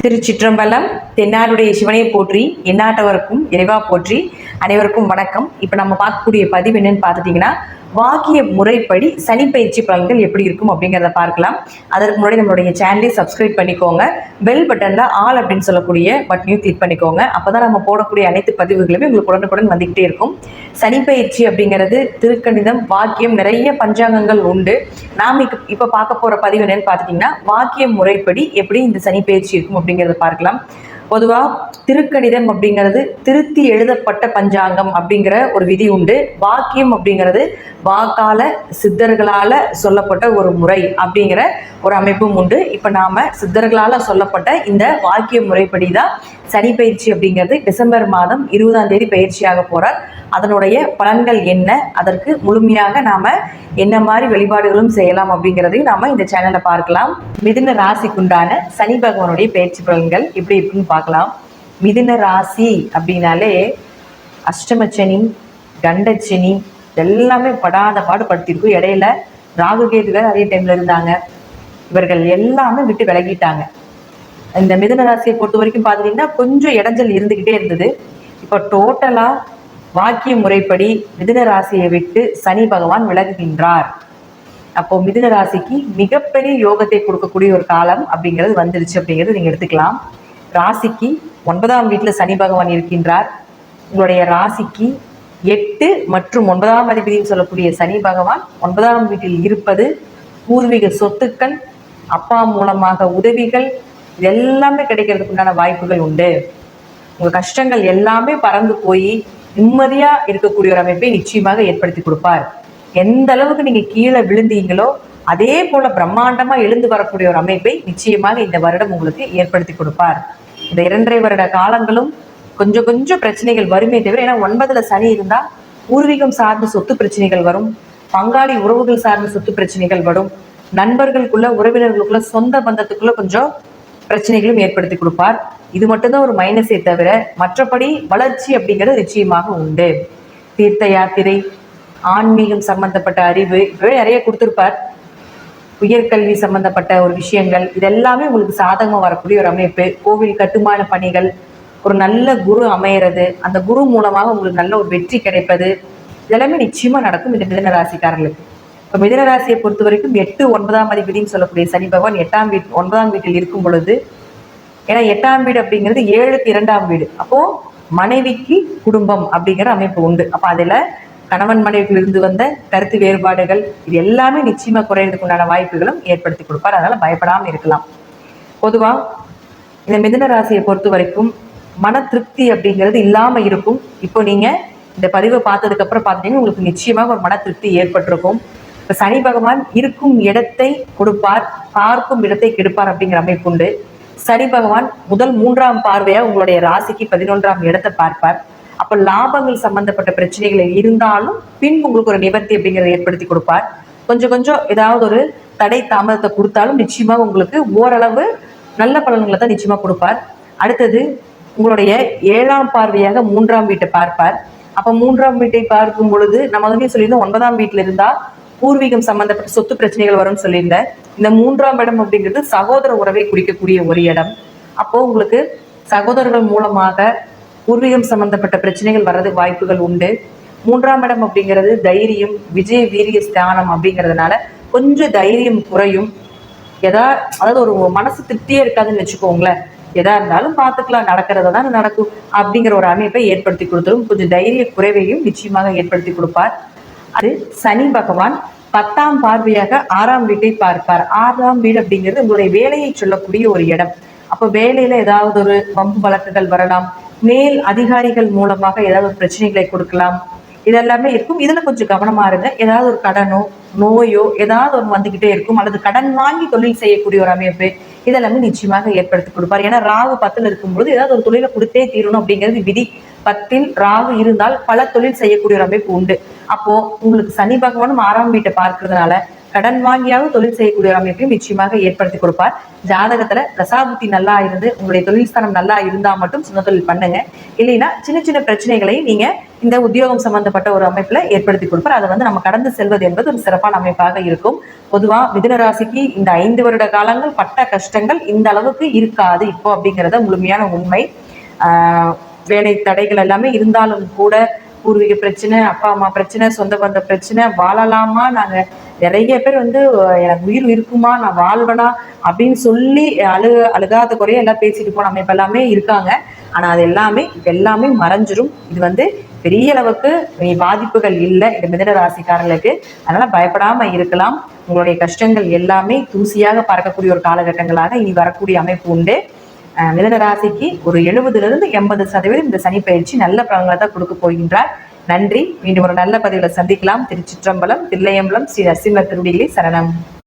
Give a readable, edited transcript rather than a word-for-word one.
திருச்சிற்றம்பலம். தென்னாருடைய சிவனை போற்றி, எந்நாட்டவருக்கும் இறைவா போற்றி. அனைவருக்கும் வணக்கம். இப்போ நம்ம பார்க்கக்கூடிய பதிவு என்னன்னு பார்த்துட்டிங்கன்னா, வாக்கிய முறைப்படி சனி பயிற்சி பலன்கள் எப்படி இருக்கும் அப்படிங்கிறத பார்க்கலாம். அதற்கு முன்னாடி நம்மளுடைய சேனலை சப்ஸ்கிரைப் பண்ணிக்கோங்க. பெல் பட்டனில் ஆல் அப்படின்னு சொல்லக்கூடிய பட்டனையும் கிளிக் பண்ணிக்கோங்க. அப்போ தான் நம்ம போடக்கூடிய அனைத்து பதிவுகளுமே உங்களுக்கு உடனுக்குடன் வந்துக்கிட்டே இருக்கும். சனி பயிற்சி அப்படிங்கிறது திருக்கணிதம், வாக்கியம், நிறைய பஞ்சாங்கங்கள் உண்டு. நாம் இப்போ பார்க்க போகிற பதிவு என்னன்னு பார்த்துட்டிங்கன்னா, வாக்கிய முறைப்படி எப்படி இந்த சனி பயிற்சி இருக்கும் அப்படிங்கிறத பார்க்கலாம். பொதுவாக திருக்கணிதம் அப்படிங்கிறது திருத்தி எழுதப்பட்ட பஞ்சாங்கம் அப்படிங்கிற ஒரு விதி உண்டு. வாக்கியம் அப்படிங்கிறது வாக்கால சித்தர்களால சொல்லப்பட்ட ஒரு முறை அப்படிங்கிற ஒரு அமைப்பும் உண்டு. இப்போ நாம சித்தர்களால சொல்லப்பட்ட இந்த வாக்கிய முறைப்படி தான் சனி பயிற்சி அப்படிங்கிறது டிசம்பர் மாதம் 20ஆம் தேதி பயிற்சியாக போறார். அதனுடைய பலன்கள் என்ன, அதற்கு முழுமையாக நாம என்ன மாதிரி வழிபாடுகளும் செய்யலாம் அப்படிங்கிறதையும் நாம இந்த சேனல்ல பார்க்கலாம். மிதுன ராசிக்குண்டான சனி பகவானுடைய பயிற்சி பலன்கள் எப்படி இருக்குன்னு பார்க்கலாம். மிதுன ராசி அப்படின்னாலே அஷ்டமச்சனி, கண்டச்சனி எல்லாமே படாத பாடுபடுத்திருக்கும். இடையில ராகுகேதுகள் அதே டைம்ல இருந்தாங்க. இவர்கள் எல்லாமே விட்டு விலகிட்டாங்க. இந்த மிதுன ராசியை பொறுத்த வரைக்கும் பார்த்துட்டீங்கன்னா கொஞ்சம் இடைஞ்சல் இருந்துகிட்டே இருந்தது. இப்போ டோட்டலா வாக்கிய முறைப்படி மிதுன ராசியை விட்டு சனி பகவான் விலகுகின்றார். அப்போ மிதுன ராசிக்கு மிகப்பெரிய யோகத்தை கொடுக்கக்கூடிய ஒரு காலம் அப்படிங்கிறது வந்துருச்சு அப்படிங்கிறது நீங்க எடுத்துக்கலாம். ராசிக்கு 9ஆம் வீட்டுல சனி பகவான் இருக்கின்றார். உங்களுடைய ராசிக்கு 8 மற்றும் 9ஆம் அதிபதினு சொல்லக்கூடிய சனி பகவான் 9ஆம் வீட்டில் இருப்பது பூர்வீக சொத்துக்கள், அப்பா மூலமாக உதவிகள், இது எல்லாமே கிடைக்கிறதுக்கு உண்டான வாய்ப்புகள் உண்டு. உங்க கஷ்டங்கள் எல்லாமே பறந்து போய் நிம்மதியா இருக்கக்கூடிய ஒரு அமைப்பை நிச்சயமாக ஏற்படுத்தி கொடுப்பார். எந்த அளவுக்கு நீங்க கீழே விழுந்தீங்களோ அதே போல பிரம்மாண்டமா எழுந்து வரக்கூடிய ஒரு அமைப்பை நிச்சயமாக இந்த வருடம் உங்களுக்கு ஏற்படுத்தி கொடுப்பார். இந்த 2.5 வருட காலங்களும் கொஞ்சம் கொஞ்சம் பிரச்சனைகள் வருமே தவிர, ஏன்னா 9ல சனி இருந்தா பூர்வீகம் சார்ந்த சொத்து பிரச்சனைகள் வரும், பங்காளி உறவுகள் சார்ந்த சொத்து பிரச்சனைகள் வரும், நண்பர்களுக்குள்ள, உறவினர்களுக்குள்ள, சொந்த பந்தத்துக்குள்ள கொஞ்சம் பிரச்சனைகளும் ஏற்படுத்தி கொடுப்பார். இது மட்டும்தான் ஒரு மைனஸே தவிர மற்றபடி வளர்ச்சி அப்படிங்கிறது நிச்சயமாக உண்டு. தீர்த்த யாத்திரை, ஆன்மீகம் சம்பந்தப்பட்ட அறிவு இப்பவே நிறைய கொடுத்திருப்பார். உயர்கல்வி சம்பந்தப்பட்ட ஒரு விஷயங்கள் இதெல்லாமே உங்களுக்கு சாதகமா வரக்கூடிய ஒரு அமைப்பு. கோவில் கட்டுமான பணிகள், ஒரு நல்ல குரு அமையறது, அந்த குரு மூலமாக உங்களுக்கு நல்ல ஒரு வெற்றி கிடைப்பது, இதெல்லாமே நிச்சயமா நடக்கும் இந்த மிதுன ராசிக்காரர்களுக்கு. இப்போ மிதுன ராசியை பொறுத்த வரைக்கும் 8, 9ஆம் அதிபதினு சொல்லக்கூடிய சனி பகவான் 9ஆம் வீட்டில் இருக்கும் பொழுது, ஏன்னா 8ஆம் வீடு அப்படிங்கிறது 7க்கு 2ஆம் வீடு. அப்போ மனைவிக்கு குடும்பம் அப்படிங்கிற அமைப்பு உண்டு. அப்போ அதுல கணவன் மனைவிக்குள் இருந்து வந்த கருத்து வேறுபாடுகள் இது எல்லாமே நிச்சயமா குறையறதுக்கு உண்டான வாய்ப்புகளும் ஏற்படுத்தி கொடுப்பார். அதனால பயப்படாம இருக்கலாம். பொதுவா இந்த மிதுன ராசியை பொறுத்த வரைக்கும் மன திருப்தி அப்படிங்கிறது இல்லாம இருக்கும். இப்போ நீங்க இந்த பதிவை பார்த்ததுக்கு அப்புறம் பார்த்தீங்கன்னா உங்களுக்கு நிச்சயமாக ஒரு மன திருப்தி ஏற்பட்டிருக்கும். இப்ப சனி பகவான் இருக்கும் இடத்தை கொடுப்பார், பார்க்கும் இடத்தை கெடுப்பார் அப்படிங்கிற அமைப்பு உண்டு. சனி பகவான் முதல் 3ஆம் பார்வையா உங்களுடைய ராசிக்கு 11ஆம் இடத்தை பார்ப்பார். அப்ப லாபங்கள் சம்பந்தப்பட்ட பிரச்சனைகள் இருந்தாலும் பின் உங்களுக்கு ஒரு நிவர்த்தி அப்படிங்கிறத ஏற்படுத்தி கொடுப்பார். கொஞ்சம் கொஞ்சம் ஏதாவது ஒரு தடை தாமதத்தை கொடுத்தாலும் நிச்சயமாக உங்களுக்கு ஓரளவு நல்ல பலன்களை தான் நிச்சயமா கொடுப்பார். அடுத்தது உங்களுடைய 7ஆம் பார்வையாக 3ஆம் வீட்டை பார்ப்பார். அப்ப 3ஆம் வீட்டை பார்க்கும் பொழுது நம்ம வந்து சொல்லியிருந்தோம் 9ஆம் வீட்டுல இருந்தா பூர்வீகம் சம்பந்தப்பட்ட சொத்து பிரச்சனைகள் வரும்னு சொல்லியிருந்தேன். இந்த 3ஆம் இடம் அப்படிங்கிறது சகோதர உறவை குறிக்கக்கூடிய ஒரு இடம். அப்போ உங்களுக்கு சகோதரர்கள் மூலமாக பூர்வீகம் சம்பந்தப்பட்ட பிரச்சனைகள் வர்றது வாய்ப்புகள் உண்டு. 3ஆம் இடம் அப்படிங்கிறது தைரியம், விஜய வீரிய ஸ்தானம் அப்படிங்கிறதுனால கொஞ்சம் தைரியம் குறையும். அதாவது ஒரு மனசு திருப்தியே இருக்காதுன்னு வச்சுக்கோங்களேன். எதா இருந்தாலும் பார்த்துக்கலாம், நடக்கிறத தான் நடக்கும் அப்படிங்கிற ஒரு அமைப்பை ஏற்படுத்தி கொடுத்துரும். கொஞ்சம் தைரிய குறைவையும் நிச்சயமாக ஏற்படுத்தி கொடுப்பார். அது சனி பகவான் 10ஆம் பார்வையாக 6ஆம் வீட்டை பார்ப்பார். 6ஆம் வீடு அப்படிங்கிறது உங்களுடைய வேலையை சொல்லக்கூடிய ஒரு இடம். அப்போ வேலையில ஏதாவது ஒரு வம்பு வழக்குகள் வரலாம், மேல் அதிகாரிகள் மூலமாக ஏதாவது ஒரு பிரச்சனைகளை கொடுக்கலாம், இதெல்லாமே இருக்கும். இதுல கொஞ்சம் கவனமா இருங்க. ஏதாவது ஒரு கடனோ நோயோ ஏதாவது ஒன்று வந்துகிட்டே இருக்கும், அல்லது கடன் வாங்கி தொழில் செய்யக்கூடிய ஒரு அமைப்பு இதெல்லாமே நிச்சயமாக ஏற்படுத்தி கொடுப்பார். ஏன்னா ராகு 10ல் இருக்கும்போது ஏதாவது ஒரு தொழிலை கொடுத்தே தீரணும் அப்படிங்கிறது விதி. 10ல் ராகு இருந்தால் பல தொழில் செய்யக்கூடிய ஒரு அமைப்பு உண்டு. அப்போ உங்களுக்கு சனி பகவானும் 6ஆம் வீட்டை பார்க்கறதுனால கடன் வாங்கியாவது தொழில் செய்யக்கூடிய ஒரு அமைப்பையும் நிச்சயமாக ஏற்படுத்தி கொடுப்பார். ஜாதகத்துல தசாபுத்தி நல்லா இருந்து உங்களுடைய தொழில் ஸ்தானம் நல்லா இருந்தா மட்டும் சொந்த தொழில் பண்ணுங்க. இல்லைன்னா சின்ன சின்ன பிரச்சனைகளை நீங்க இந்த உத்தியோகம் சம்பந்தப்பட்ட ஒரு அமைப்புல ஏற்படுத்தி கொடுப்பார். அதை நம்ம கடந்து செல்வது என்பது ஒரு சிறப்பான அமைப்பாக இருக்கும். பொதுவா மிதுன ராசிக்கு இந்த 5 வருட காலங்கள் பட்ட கஷ்டங்கள் இந்த அளவுக்கு இருக்காது இப்போ அப்படிங்கிறத முழுமையான உண்மை. வேலை தடைகள் எல்லாமே இருந்தாலும் கூட பூர்வீக பிரச்சனை, அப்பா அம்மா பிரச்சனை, சொந்த பந்த பிரச்சனை, வாழலாமா, நாங்க நிறைய பேர் எனக்கு உயிர் இருக்குமா, நான் வாழ்வனா அப்படின்னு சொல்லி அழுகாத குறைய எல்லாம் பேசிட்டு போன அமைப்பு எல்லாமே இருக்காங்க. ஆனா அது எல்லாமே மறைஞ்சிரும். இது பெரிய அளவுக்கு பாதிப்புகள் இல்லை இந்த மிதுன ராசிக்காரர்களுக்கு. அதனால பயப்படாம இருக்கலாம். உங்களுடைய கஷ்டங்கள் எல்லாமே தூசியாக பறக்கக்கூடிய ஒரு காலகட்டங்களாக இனி வரக்கூடிய அமைப்பு உண்டு. மிதுன ராசிக்கு ஒரு 70% இந்த சனி பயிற்சி நல்ல பலன்களை தான் கொடுக்க போகின்றார். நன்றி. மீண்டும் ஒரு நல்ல பதிவுல சந்திக்கலாம். திருச்சிற்றம்பலம், தில்லையம்பலம், ஸ்ரீ நரசிம்மர் திருவடிகளே சரணம்.